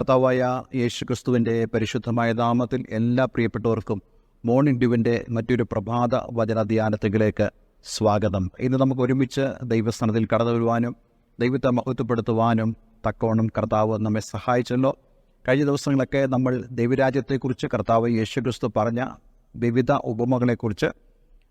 കർത്താവായ യേശുക്രിസ്തുവിൻ്റെ പരിശുദ്ധമായ നാമത്തിൽ എല്ലാ പ്രിയപ്പെട്ടവർക്കും മോർണിംഗ് ഡ്യൂവിൻ്റെ മറ്റൊരു പ്രഭാത വചന ധ്യാനത്തിലേക്ക് സ്വാഗതം. ഇന്ന് നമുക്ക് ഒരുമിച്ച് ദൈവസ്ഥാനത്തിൽ കടന്നു വരുവാനും ദൈവത്തെ മഹത്വപ്പെടുത്തുവാനും തക്കവണ്ണം കർത്താവ് നമ്മെ സഹായിച്ചല്ലോ. കഴിഞ്ഞ ദിവസങ്ങളൊക്കെ നമ്മൾ ദൈവരാജ്യത്തെക്കുറിച്ച് കർത്താവ് യേശുക്രിസ്തു പറഞ്ഞ വിവിധ ഉപമകളെക്കുറിച്ച്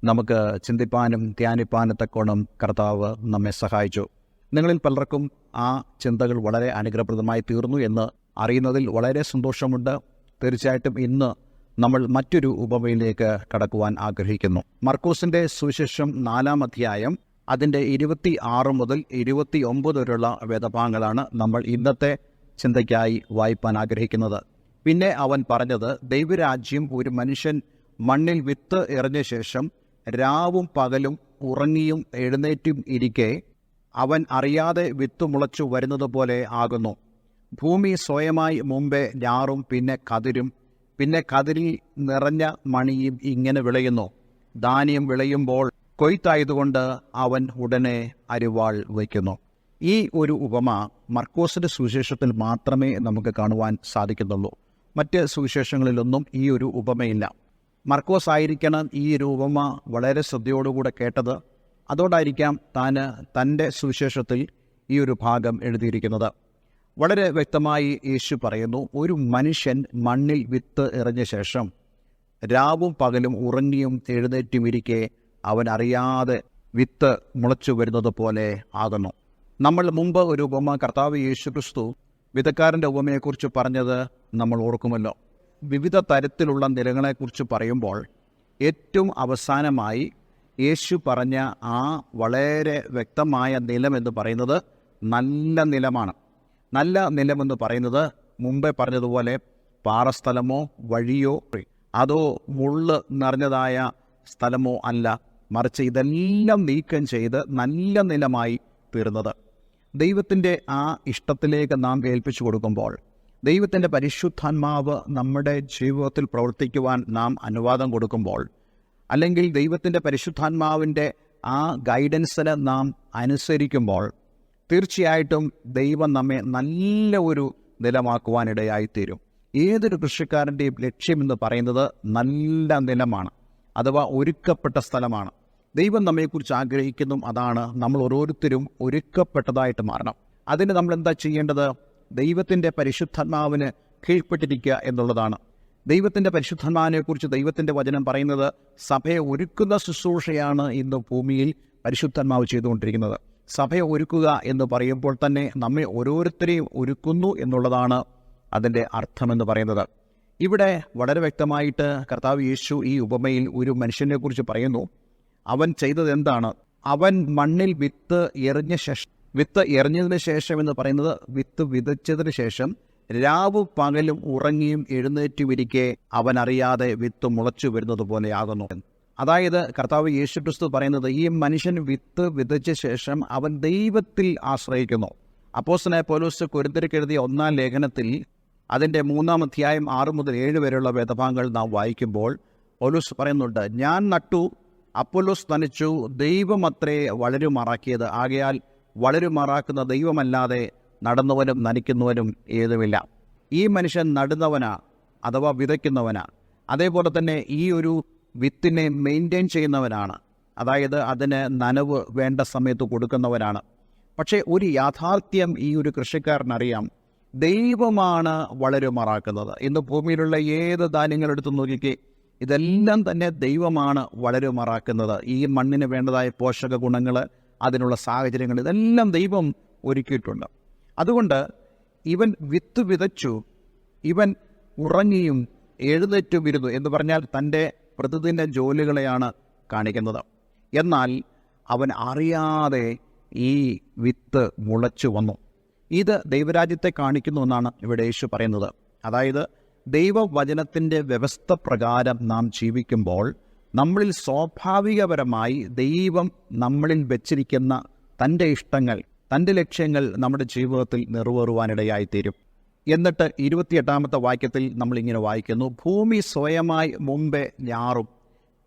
നമുക്ക് ചിന്തിപ്പാനും ധ്യാനിപ്പാനും തക്കവണ്ണം കർത്താവ് നമ്മെ സഹായിച്ചു. നിങ്ങളിൽ പലർക്കും ആ ചിന്തകൾ വളരെ അനുഗ്രഹപ്രദമായി തീർന്നു എന്ന് അറിയുന്നതിൽ വളരെ സന്തോഷമുണ്ട്. തീർച്ചയായിട്ടും ഇന്ന് നമ്മൾ മറ്റൊരു ഉപമയിലേക്ക് കടക്കുവാൻ ആഗ്രഹിക്കുന്നു. മർക്കോസിൻ്റെ സുവിശേഷം 4-ാം അധ്യായം അതിൻ്റെ 26 മുതൽ 29 വരെയുള്ള വേദഭാഗങ്ങളാണ് നമ്മൾ ഇന്നത്തെ ചിന്തയ്ക്കായി വായിപ്പാൻ ആഗ്രഹിക്കുന്നത്. പിന്നെ അവൻ പറഞ്ഞത്, ദൈവരാജ്യം ഒരു മനുഷ്യൻ മണ്ണിൽ വിത്ത് എറിഞ്ഞ ശേഷം രാവും പകലും ഉറങ്ങിയും എഴുന്നേറ്റും ഇരിക്കെ അവൻ അറിയാതെ വിത്ത് മുളച്ചു വരുന്നത് പോലെ ആകുന്നു. ഭൂമി സ്വയമായി മുമ്പേ ഞാറും പിന്നെ കതിരും പിന്നെ കതിരിൽ നിറഞ്ഞ മണിയും ഇങ്ങനെ വിളയുന്നു. ധാന്യം വിളയുമ്പോൾ കൊയ്ത്തായതുകൊണ്ട് അവൻ ഉടനെ അരിവാൾ വയ്ക്കുന്നു. ഈ ഒരു ഉപമ മർക്കോസിൻ്റെ സുവിശേഷത്തിൽ മാത്രമേ നമുക്ക് കാണുവാൻ സാധിക്കുന്നുള്ളൂ. മറ്റ് സുവിശേഷങ്ങളിലൊന്നും ഈ ഒരു ഉപമയില്ല. മർക്കോസ് ആയിരിക്കണം ഈ ഒരു ഉപമ വളരെ ശ്രദ്ധയോടുകൂടെ കേട്ടത്. അതുകൊണ്ടായിരിക്കാം തൻ്റെ സുവിശേഷത്തിൽ ഈ ഒരു ഭാഗം എഴുതിയിരിക്കുന്നത്. വളരെ വ്യക്തമായി യേശു പറയുന്നു, ഒരു മനുഷ്യൻ മണ്ണിൽ വിത്ത് എറിഞ്ഞ ശേഷം രാവും പകലും ഉറങ്ങിയും എഴുന്നേറ്റും ഇരിക്കെ അവൻ അറിയാതെ വിത്ത് മുളച്ചു വരുന്നത് പോലെ ആകുന്നു. നമ്മൾ മുമ്പ് ഒരു ഉപമ കർത്താവ് യേശുക്രിസ്തു വിതക്കാരൻ്റെ ഉപമയെക്കുറിച്ച് പറഞ്ഞത് നമ്മൾ ഓർക്കുമല്ലോ. വിവിധ തരത്തിലുള്ള നിലങ്ങളെക്കുറിച്ച് പറയുമ്പോൾ ഏറ്റവും അവസാനമായി യേശു പറഞ്ഞ ആ വളരെ വ്യക്തമായ നിലം എന്ന് പറയുന്നത് നല്ല നിലമാണ്. നല്ല നിലമെന്ന് പറയുന്നത് മുമ്പേ പറഞ്ഞതുപോലെ പാറസ്ഥലമോ വഴിയോ അതോ മുള്ള് നിറഞ്ഞതായ സ്ഥലമോ അല്ല, മറിച്ച് ഇതെല്ലാം നീക്കം ചെയ്ത് നല്ല നിലമായി തീർന്നത്. ദൈവത്തിൻ്റെ ആ ഇഷ്ടത്തിലേക്ക് നാം ഏൽപ്പിച്ചു കൊടുക്കുമ്പോൾ, ദൈവത്തിൻ്റെ പരിശുദ്ധാത്മാവ് നമ്മുടെ ജീവിതത്തിൽ പ്രവർത്തിക്കുവാൻ നാം അനുവാദം കൊടുക്കുമ്പോൾ, അല്ലെങ്കിൽ ദൈവത്തിൻ്റെ പരിശുദ്ധാത്മാവിൻ്റെ ആ ഗൈഡൻസിന് നാം അനുസരിക്കുമ്പോൾ തീർച്ചയായിട്ടും ദൈവം നമ്മെ നല്ല ഒരു നിലമാക്കുവാനിടയായിത്തീരും. ഏതൊരു കൃഷിക്കാരൻ്റെയും ലക്ഷ്യമെന്ന് പറയുന്നത് നല്ല നിലമാണ്, അഥവാ ഒരുക്കപ്പെട്ട സ്ഥലമാണ്. ദൈവം നമ്മെക്കുറിച്ച് ആഗ്രഹിക്കുന്നു അതാണ്, നമ്മൾ ഓരോരുത്തരും ഒരുക്കപ്പെട്ടതായിട്ട് മാറണം. അതിന് നമ്മൾ എന്താ ചെയ്യേണ്ടത്? ദൈവത്തിൻ്റെ പരിശുദ്ധാത്മാവിന് കീഴ്പ്പെട്ടിരിക്കുക എന്നുള്ളതാണ്. ദൈവത്തിൻ്റെ പരിശുദ്ധാത്മാവിനെക്കുറിച്ച് ദൈവത്തിൻ്റെ വചനം പറയുന്നത് സഭയെ ഒരുക്കുന്ന ശുശ്രൂഷയാണ് ഇന്ന് ഭൂമിയിൽ പരിശുദ്ധാത്മാവ് ചെയ്തുകൊണ്ടിരിക്കുന്നത്. സഭയെ ഒരുക്കുക എന്ന് പറയുമ്പോൾ തന്നെ നമ്മെ ഓരോരുത്തരെയും ഒരുക്കുന്നു എന്നുള്ളതാണ് അതിൻ്റെ അർത്ഥമെന്ന് പറയുന്നത്. ഇവിടെ വളരെ വ്യക്തമായിട്ട് കർത്താവ് യേശു ഈ ഉപമയിൽ ഒരു മനുഷ്യനെക്കുറിച്ച് പറയുന്നു. അവൻ ചെയ്തത് എന്താണ്? അവൻ മണ്ണിൽ വിത്ത് എറിഞ്ഞതിന് ശേഷം എന്ന് പറയുന്നത് വിത്ത് വിതച്ചതിന് ശേഷം രാവും പകലും ഉറങ്ങിയും എഴുന്നേറ്റുമിരിക്കെ അവൻ അറിയാതെ വിത്ത് മുളച്ചു വരുന്നത് പോലെയാകുന്നു. അതായത് കർത്താവ് യേശുക്രിസ്തു പറയുന്നത്, ഈ മനുഷ്യൻ വിത്ത് വിതച്ച ശേഷം അവൻ ദൈവത്തിൽ ആശ്രയിക്കുന്നു. അപ്പോസ്തലനായ പൗലോസ് കൊരിന്ത്യർക്ക് എഴുതിയ 1-ാം ലേഖനത്തിൽ അതിൻ്റെ 3-ാം അധ്യായം 6 മുതൽ 7 വരെയുള്ള വേദഭാഗങ്ങൾ നാം വായിക്കുമ്പോൾ പൗലോസ് പറയുന്നുണ്ട്, ഞാൻ നട്ടു, അപ്പൊല്ലോസ് നനച്ചു, ദൈവമത്രേ വളരുമാറാക്കിയത്. ആകയാൽ വളരുമാറാക്കുന്ന ദൈവമല്ലാതെ നടന്നവനും നനയ്ക്കുന്നവനും ഏതുമില്ല. ഈ മനുഷ്യൻ നടുന്നവനാ, അഥവാ വിതയ്ക്കുന്നവനാ. അതേപോലെ തന്നെ ഈ ഒരു വിത്തിനെ മെയിൻറ്റെയിൻ ചെയ്യുന്നവനാണ്, അതായത് അതിന് നനവ് വേണ്ട സമയത്ത് കൊടുക്കുന്നവനാണ്. പക്ഷേ ഒരു യാഥാർത്ഥ്യം ഈ ഒരു കൃഷിക്കാരനറിയാം, ദൈവമാണ് വളരുമാറാക്കുന്നത്. ഇന്ന് ഭൂമിയിലുള്ള ഏത് ധാന്യങ്ങളെടുത്ത് നോക്കിക്കേ, ഇതെല്ലാം തന്നെ ദൈവമാണ് വളരുമാറാക്കുന്നത്. ഈ മണ്ണിന് വേണ്ടതായ പോഷക ഗുണങ്ങൾ, അതിനുള്ള സാഹചര്യങ്ങൾ, ഇതെല്ലാം ദൈവം ഒരുക്കിയിട്ടുണ്ട്. അതുകൊണ്ട് ഇവൻ വിത്ത് വിതച്ചു, ഇവൻ ഉറങ്ങിയും എഴുന്നേറ്റും ഇരുന്നു എന്ന് പറഞ്ഞാൽ തൻ്റെ പ്രതിദിന ജോലികളെയാണ് കാണിക്കുന്നത്. എന്നാൽ അവൻ അറിയാതെ ഈ വിത്ത് മുളച്ചു വന്നു. ഇത് ദൈവരാജ്യത്തെ കാണിക്കുന്നു എന്നാണ് ഇവിടെ യേശു പറയുന്നത്. അതായത് ദൈവവചനത്തിൻ്റെ വ്യവസ്ഥ പ്രകാരം നാം ജീവിക്കുമ്പോൾ നമ്മളിൽ സ്വാഭാവികപരമായി ദൈവം നമ്മളിൽ വെച്ചിരിക്കുന്ന തൻ്റെ ഇഷ്ടങ്ങൾ, തൻ്റെ ലക്ഷ്യങ്ങൾ നമ്മുടെ ജീവിതത്തിൽ നിറവേറുവാനിടയായിത്തീരും. എന്നിട്ട് 28-ാമത്തെ വാക്യത്തിൽ നമ്മളിങ്ങനെ വായിക്കുന്നു, ഭൂമി സ്വയമായി മുമ്പേ ഞാറും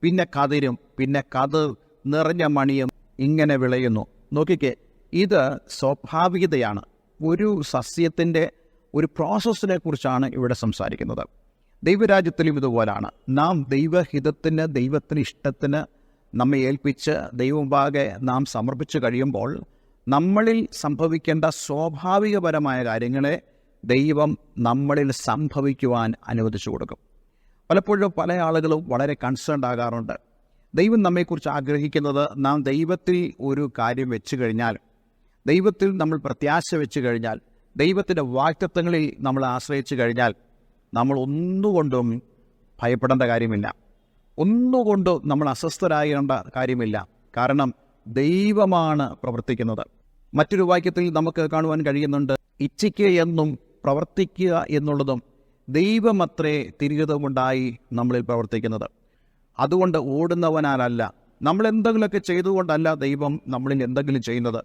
പിന്നെ കതിരും പിന്നെ കതിർ നിറഞ്ഞ മണിയും ഇങ്ങനെ വിളയുന്നു. നോക്കിക്കേ, ഇത് സ്വാഭാവികതയാണ്. ഒരു സസ്യത്തിൻ്റെ ഒരു പ്രോസസ്സിനെ കുറിച്ചാണ് ഇവിടെ സംസാരിക്കുന്നത്. ദൈവരാജ്യത്തിലും ഇതുപോലാണ്. നാം ദൈവഹിതത്തിന്, ദൈവത്തിന് ഇഷ്ടത്തിന് നമ്മെ ഏൽപ്പിച്ച് ദൈവമുമ്പാകെ നാം സമർപ്പിച്ച് കഴിയുമ്പോൾ നമ്മളിൽ സംഭവിക്കേണ്ട സ്വാഭാവികപരമായ കാര്യങ്ങളെ ദൈവം നമ്മളിൽ സംഭവിക്കുവാൻ അനുവദിച്ചു കൊടുക്കും. പലപ്പോഴും പല ആളുകളും വളരെ കൺസേൺഡ് ആകാറുണ്ട്. ദൈവം നമ്മെക്കുറിച്ച് ആഗ്രഹിക്കുന്നത് നാം ദൈവത്തിൽ ഒരു കാര്യം വെച്ച് കഴിഞ്ഞാൽ, ദൈവത്തിൽ നമ്മൾ പ്രത്യാശ വെച്ച് കഴിഞ്ഞാൽ, ദൈവത്തിൻ്റെ വാഗ്ദത്തങ്ങളിൽ നമ്മൾ ആശ്രയിച്ച് കഴിഞ്ഞാൽ നമ്മൾ ഒന്നുകൊണ്ടും ഭയപ്പെടേണ്ട കാര്യമില്ല, ഒന്നുകൊണ്ടും നമ്മൾ അസ്വസ്ഥരാകേണ്ട കാര്യമില്ല. കാരണം ദൈവമാണ് പ്രവർത്തിക്കുന്നത്. മറ്റൊരു വാക്യത്തിൽ നമുക്ക് കാണുവാൻ കഴിയുന്നുണ്ട്, ഇച്ഛിക്കുക എന്നും പ്രവർത്തിക്കുക എന്നുള്ളതും ദൈവമത്രേ തിരികതമുണ്ടായി നമ്മളിൽ പ്രവർത്തിക്കുന്നത്. അതുകൊണ്ട് ഓടുന്നവനാലല്ല, നമ്മൾ എന്തെങ്കിലുമൊക്കെ ചെയ്തുകൊണ്ടല്ല ദൈവം നമ്മളിൽ എന്തെങ്കിലും ചെയ്യുന്നത്,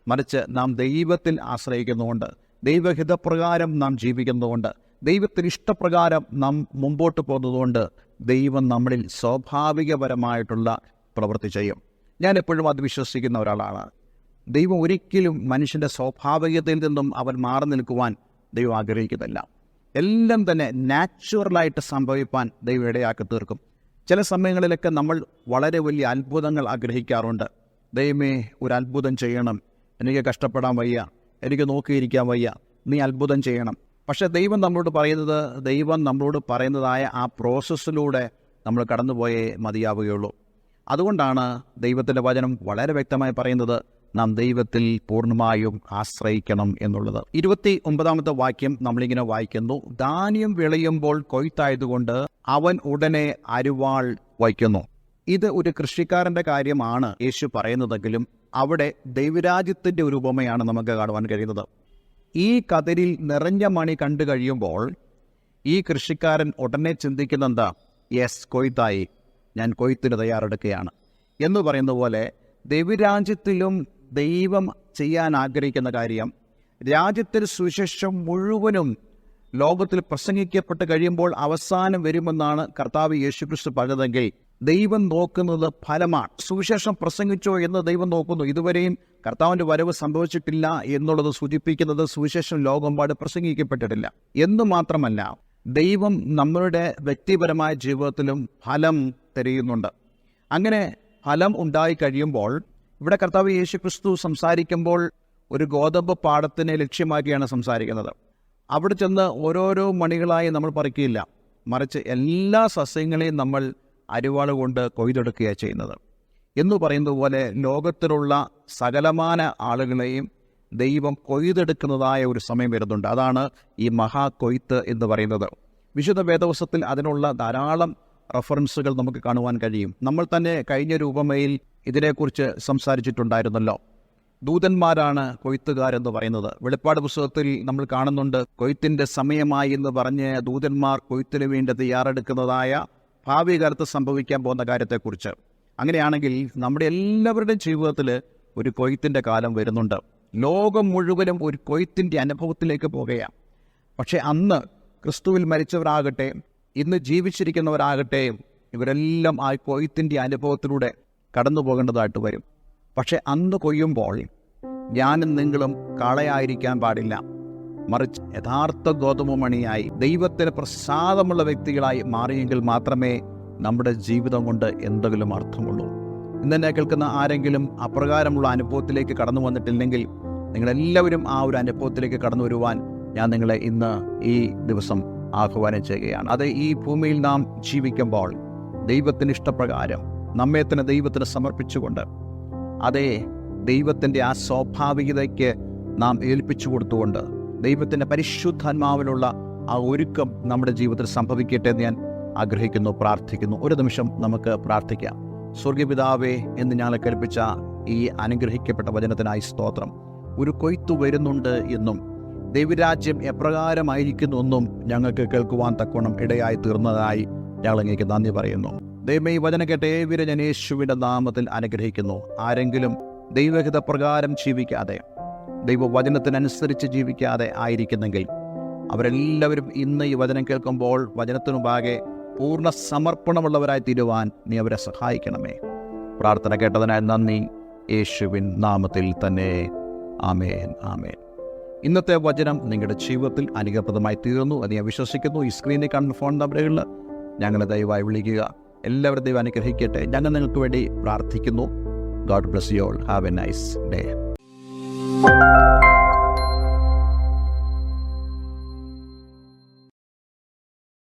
മറിച്ച് നാം ദൈവത്തിൽ ആശ്രയിക്കുന്നുകൊണ്ട്, ദൈവഹിതപ്രകാരം നാം ജീവിക്കുന്നതുകൊണ്ട്, ദൈവത്തിന് ഇഷ്ടപ്രകാരം നാം മുമ്പോട്ട് പോകുന്നതുകൊണ്ട് ദൈവം നമ്മളിൽ സ്വാഭാവികപരമായിട്ടുള്ള പ്രവൃത്തി ചെയ്യും. ഞാൻ എപ്പോഴും അത് വിശ്വസിക്കുന്ന ഒരാളാണ്. ദൈവം ഒരിക്കലും മനുഷ്യൻ്റെ സ്വാഭാവികതയിൽ നിന്നും അവൻ മാറി നിൽക്കുവാൻ ദൈവം ആഗ്രഹിക്കുന്നില്ല. എല്ലാം തന്നെ നാച്ചുറലായിട്ട് സംഭവിപ്പാൻ ദൈവം ഇടയാക്കി തീർക്കും. ചില സമയങ്ങളിലൊക്കെ നമ്മൾ വളരെ വലിയ അത്ഭുതങ്ങൾ ആഗ്രഹിക്കാറുണ്ട്. ദൈവമേ, ഒരു അത്ഭുതം ചെയ്യണം, എനിക്ക് കഷ്ടപ്പെടാൻ വയ്യ, എനിക്ക് നോക്കിയിരിക്കാൻ വയ്യ, നീ അത്ഭുതം ചെയ്യണം. പക്ഷേ ദൈവം നമ്മളോട് പറയുന്നതായ ആ പ്രോസസ്സിലൂടെ നമ്മൾ കടന്നുപോയേ മതിയാവുകയുള്ളൂ. അതുകൊണ്ടാണ് ദൈവത്തിൻ്റെ വചനം വളരെ വ്യക്തമായി പറയുന്നത്, നാം ദൈവത്തിൽ പൂർണ്ണമായും ആശ്രയിക്കണം എന്നുള്ളത്. 29-ാമത്തെ വാക്യം നമ്മളിങ്ങനെ വായിക്കുന്നു, ധാന്യം വിളയുമ്പോൾ കൊയ്ത്തായതുകൊണ്ട് അവൻ ഉടനെ അരിവാൾ വയ്ക്കുന്നു. ഇത് ഒരു കൃഷിക്കാരൻ്റെ കാര്യമാണ് യേശു പറയുന്നതെങ്കിലും അവിടെ ദൈവരാജ്യത്തിൻ്റെ ഒരു ഉപമയാണ് നമുക്ക് കാണുവാൻ കഴിയുന്നത്. ഈ കതിരിൽ നിറഞ്ഞ മണി കണ്ടു കഴിയുമ്പോൾ ഈ കൃഷിക്കാരൻ ഉടനെ ചിന്തിക്കുന്നെന്താ, യെസ്, കൊയ്ത്തായി, ഞാൻ കൊയ്ത്തിന് തയ്യാറെടുക്കുകയാണ് എന്ന് പറയുന്ന പോലെ ദൈവരാജ്യത്തിലും ദൈവം ചെയ്യാൻ ആഗ്രഹിക്കുന്ന കാര്യം, രാജ്യത്തിൽ സുവിശേഷം മുഴുവനും ലോകത്തിൽ പ്രസംഗിക്കപ്പെട്ട് കഴിയുമ്പോൾ അവസാനം വരുമെന്നാണ് കർത്താവ് യേശുക്രിസ്തു പറഞ്ഞതെങ്കിൽ ദൈവം നോക്കുന്നത് ഫലമാണ്. സുവിശേഷം പ്രസംഗിച്ചോ എന്ന് ദൈവം നോക്കുന്നു. ഇതുവരെയും കർത്താവിൻ്റെ വരവ് സംഭവിച്ചിട്ടില്ല എന്നുള്ളത് സൂചിപ്പിക്കുന്നത് സുവിശേഷം ലോകമെമ്പാട് പ്രസംഗിക്കപ്പെട്ടിട്ടില്ല എന്ന് മാത്രമല്ല, ദൈവം നമ്മളുടെ വ്യക്തിപരമായ ജീവിതത്തിലും ഫലം തിരയുന്നുണ്ട്. അങ്ങനെ ഫലം ഉണ്ടായി കഴിയുമ്പോൾ ഇവിടെ കർത്താവ് യേശുക്രിസ്തു സംസാരിക്കുമ്പോൾ ഒരു ഗോതമ്പ് പാടത്തിനെ ലക്ഷ്യമാക്കിയാണ് സംസാരിക്കുന്നത്. അവിടെ ചെന്ന് ഓരോരോ മണികളായി നമ്മൾ പറിക്കുകയില്ല, മറിച്ച് എല്ലാ സസ്യങ്ങളെയും നമ്മൾ അരിവാൾ കൊണ്ട് കൊയ്തെടുക്കുകയാണ് ചെയ്യുന്നത്. എന്ന് പറയുന്നത് പോലെ ലോകത്തിലുള്ള സകലമാന ആളുകളെയും ദൈവം കൊയ്തെടുക്കുന്നതായ ഒരു സമയം വരുന്നുണ്ട്. അതാണ് ഈ മഹാകൊയ്ത്ത് എന്ന് പറയുന്നത്. വിശുദ്ധ വേദപുസ്തകത്തിൽ അതിനുള്ള ധാരാളം റെഫറൻസുകൾ നമുക്ക് കാണുവാൻ കഴിയും. നമ്മൾ തന്നെ കഴിഞ്ഞൊരു ഉപമയിൽ ഇതിനെക്കുറിച്ച് സംസാരിച്ചിട്ടുണ്ടായിരുന്നല്ലോ. ദൂതന്മാരാണ് കൊയ്ത്തുകാരെന്ന് പറയുന്നത്. വെളിപ്പാട് പുസ്തകത്തിൽ നമ്മൾ കാണുന്നുണ്ട്, കൊയ്ത്തിൻ്റെ സമയമായി എന്ന് പറഞ്ഞ് ദൂതന്മാർ കൊയ്ത്തിന് വേണ്ടി തയ്യാറെടുക്കുന്നതായ ഭാവി കാലത്ത് സംഭവിക്കാൻ പോകുന്ന കാര്യത്തെക്കുറിച്ച്. അങ്ങനെയാണെങ്കിൽ നമ്മുടെ എല്ലാവരുടെയും ജീവിതത്തിൽ ഒരു കൊയ്ത്തിൻ്റെ കാലം വരുന്നുണ്ട്. ലോകം മുഴുവനും ഒരു കൊയ്ത്തിൻ്റെ അനുഭവത്തിലേക്ക് പോകുകയാണ്. പക്ഷേ അന്ന് ക്രിസ്തുവിൽ മരിച്ചവരാകട്ടെ, ഇന്ന് ജീവിച്ചിരിക്കുന്നവരാകട്ടെ, ഇവരെല്ലാം ആ കൊയ്ത്തിൻ്റെ അനുഭവത്തിലൂടെ കടന്നു പോകേണ്ടതായിട്ട് വരും. പക്ഷെ അന്ന് കൊയ്യുമ്പോൾ ഞാനും നിങ്ങളും കാളയായിരിക്കാൻ പാടില്ല, മറിച്ച് യഥാർത്ഥ ഗോതമ്പുമണിയായി ദൈവത്തിന് പ്രസാദമുള്ള വ്യക്തികളായി മാറിയെങ്കിൽ മാത്രമേ നമ്മുടെ ജീവിതം കൊണ്ട് എന്തെങ്കിലും അർത്ഥമുള്ളൂ. ഇന്നെന്നെ കേൾക്കുന്ന ആരെങ്കിലും അപ്രകാരമുള്ള അനുഭവത്തിലേക്ക് കടന്നു വന്നിട്ടില്ലെങ്കിൽ നിങ്ങളെല്ലാവരും ആ ഒരു അനുഭവത്തിലേക്ക് കടന്നു വരുവാൻ ഞാൻ നിങ്ങളെ ഇന്ന് ഈ ദിവസം ആഹ്വാനം ചെയ്യുകയാണ്. അത് ഈ ഭൂമിയിൽ നാം ജീവിക്കുമ്പോൾ ദൈവത്തിന് ഇഷ്ടപ്രകാരം നമ്മെ തന്നെ ദൈവത്തിന് സമർപ്പിച്ചുകൊണ്ട്, അതേ ദൈവത്തിൻ്റെ ആ സ്വാഭാവികതയ്ക്ക് നാം ഏൽപ്പിച്ചു കൊടുത്തുകൊണ്ട് ദൈവത്തിൻ്റെ പരിശുദ്ധാത്മാവിലുള്ള ആ ഒരുക്കം നമ്മുടെ ജീവിതത്തിൽ സംഭവിക്കട്ടെ എന്ന് ഞാൻ ആഗ്രഹിക്കുന്നു, പ്രാർത്ഥിക്കുന്നു. ഒരു നിമിഷം നമുക്ക് പ്രാർത്ഥിക്കാം. സ്വർഗപിതാവേ എന്ന് ഞങ്ങളെ കേൾപ്പിച്ച ഈ അനുഗ്രഹിക്കപ്പെട്ട വചനത്തിനായി സ്തോത്രം. ഒരു കൊയ്ത്തു വരുന്നുണ്ട് എന്നും ദൈവരാജ്യം എപ്രകാരമായിരിക്കുന്നു എന്നും ഞങ്ങൾക്ക് കേൾക്കുവാൻ തക്കവണ്ണം ഇടയായി തീർന്നതായി ഞങ്ങൾ അങ്ങേക്ക് നന്ദി പറയുന്നു. ദൈവമേ, ഈ വചനം കേട്ട ഏവരെ ഞാൻ യേശുവിൻ്റെ നാമത്തിൽ അനുഗ്രഹിക്കുന്നു. ആരെങ്കിലും ദൈവഹിത പ്രകാരം ജീവിക്കാതെ, ദൈവവചനത്തിനനുസരിച്ച് ജീവിക്കാതെ ആയിരിക്കുന്നെങ്കിൽ അവരെല്ലാവരും ഇന്ന് ഈ വചനം കേൾക്കുമ്പോൾ വചനത്തിനു മുമ്പാകെ പൂർണ്ണ സമർപ്പണമുള്ളവരായി തീരുവാൻ നീ അവരെ സഹായിക്കണമേ. പ്രാർത്ഥന കേട്ടതിനായി നന്ദി, യേശുവിൻ നാമത്തിൽ തന്നെ. ആമേൻ, ആമേൻ. ഇന്നത്തെ വചനം നിങ്ങളുടെ ജീവിതത്തിൽ അനുഗ്രഹപ്രദമായി തീർന്നു എന്ന് ഞാൻ വിശ്വസിക്കുന്നു. ഈ സ്ക്രീനിൽ കാണുന്ന ഫോൺ നമ്പറുകളിൽ ഞങ്ങളെ ദയവായി വിളിക്കുക. എല്ലാവരും ദൈവം അനുഗ്രഹിക്കട്ടെ. ഞങ്ങൾ നിങ്ങൾക്ക് വേണ്ടി പ്രാർത്ഥിക്കുന്നു. God bless you all. Have A nice day.